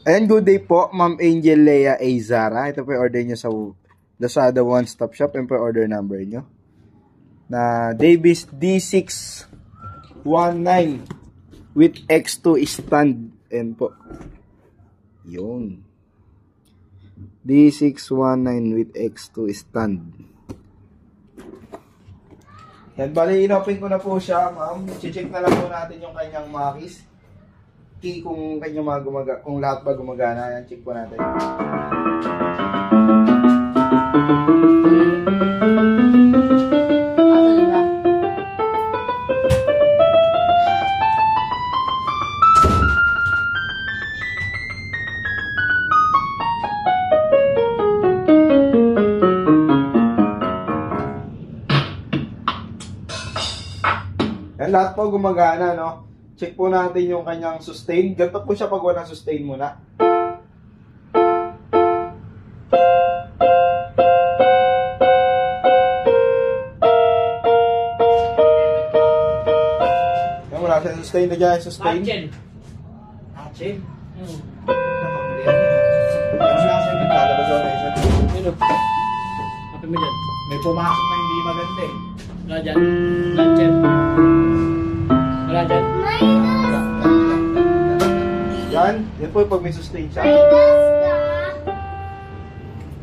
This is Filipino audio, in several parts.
Ayan, good day po, Ma'am Angel Lea A. Zara. Ito po yung order nyo sa Lazada One Stop Shop. Ito po yung order number nyo. Na Davis D619 with X2 stand. Ayan po. Yun. D619 with X2 stand. Yan, bali, inopin ko na po siya, ma'am. Check na lang po natin yung kanyang makis. Kung kanya kung lahat ba gumagana. Yan, check po natin. Yan, lahat po gumagana, no? Check po natin yung kanyang sustain. Ganito po siya pag walang sustain muna. Yan, wala siya sustain na dyan. Sustain. Achen. May pumasok na hindi maganda eh. Wala dyan. Launcher. Wala dyan. Yan po yung pag may sustain siya.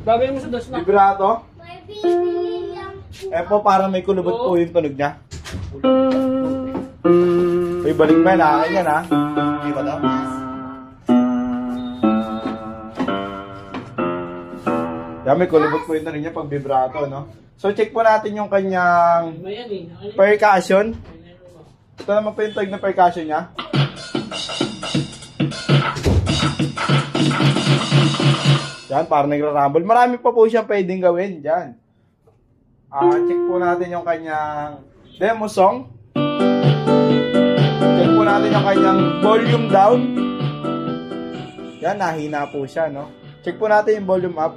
Bagay mo sa dos na. Vibrato. Po para may kulubot po yung tunog niya. May balik ba na akin yan ha? Hindi ba daw? Yan, may kulubot po yung tunog niya pag vibrato, no? So check po natin yung kanyang percussion. Ito naman po yung tunog na percussion niya. Yan, parang nagra-rumble. Marami pa po siyang pwedeng gawin. Yan. Check po natin yung kanyang demo song. Check po natin yung kanyang volume down. Yan, nahina po siya, no? Check po natin yung volume up.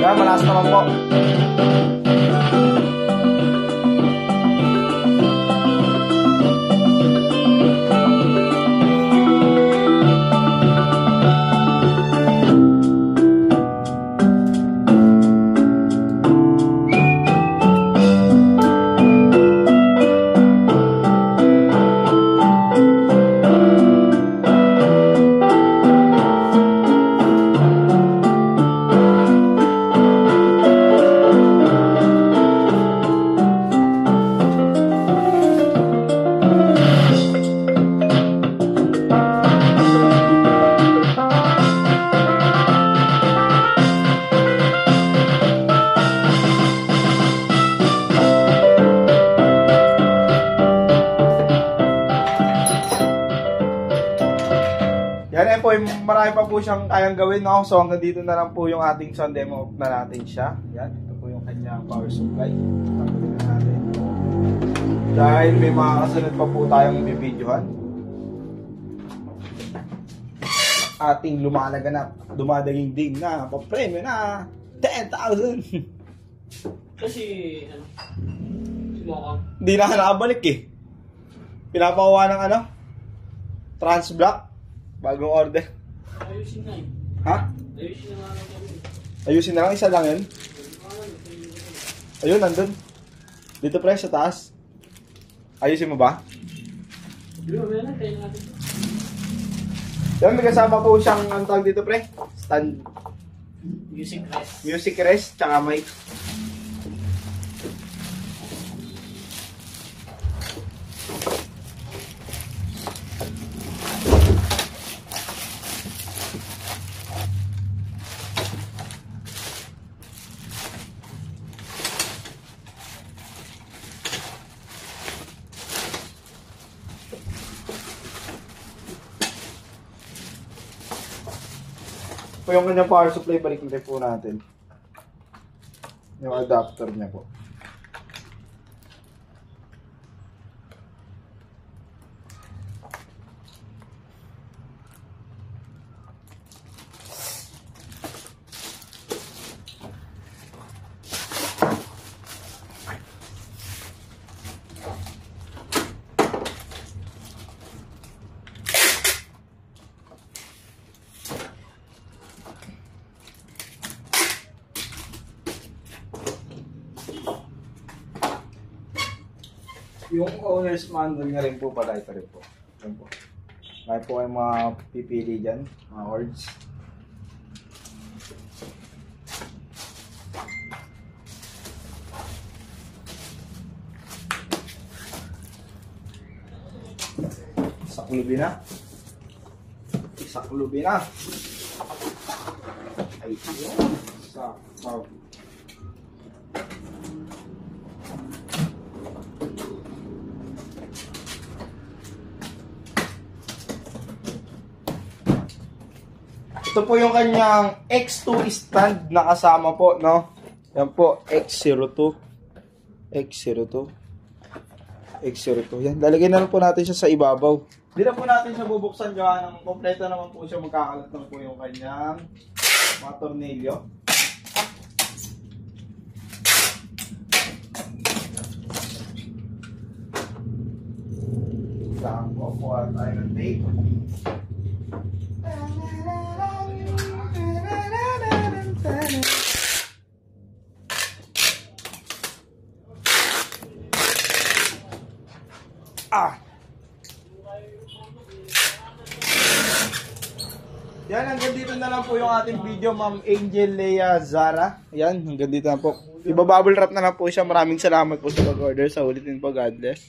Yan, malakas naman po. Yan po, marami pa po siyang kayang gawin, no? So hanggang dito na lang po yung ating sound demo na natin siya. Yan, ito po yung kanyang power supply. Tanggalin na natin. Dahil may mga kasunod pa po tayong bibidyohan. Ating lumalaganap, dumadaging-ding na, papremyo na 10,000! Kasi, si Mokang. Hindi na nakabalik eh. Pinapakuha ng Transblock. Bagong order. Ayusin na eh. Ha? Ayusin na lang kami. Ayusin na lang, isa lang yun. Ayun, nandun. Dito pre, sa taas. Ayusin mo ba? Meron, tayo natin. Yan, may kasama po siyang, ang tawag dito pre? Stand. Music rest. Music rest, tsaka mic. Po yung kanyang power supply, balik na po natin. Yung adapter niya po. Yung owner's manual nga rin po pala, ito rin po. Yan po. May po kayong mga pipili dyan, mga words. Isaklubi na. Isaklubi na. Ay, yun. Saksaw. Ito po yung kanyang X2 stand na kasama po, no? Yan po, X02. X02. X02. Yan, lalagyan na lang po natin siya sa ibabaw. Hindi na po natin siya bubuksan gawa ng kompleto naman po siya, magkakalat lang po yung kanyang mga tornilyo. Saan po po tayo ng tape. Yan, hanggang dito na lang po yung ating video, Ma'am Angel Lea Zara. Yan, hanggang dito na po. Ibabubble wrap na lang po siya. Maraming salamat po sa pag-order. Sa ulitin po, God bless.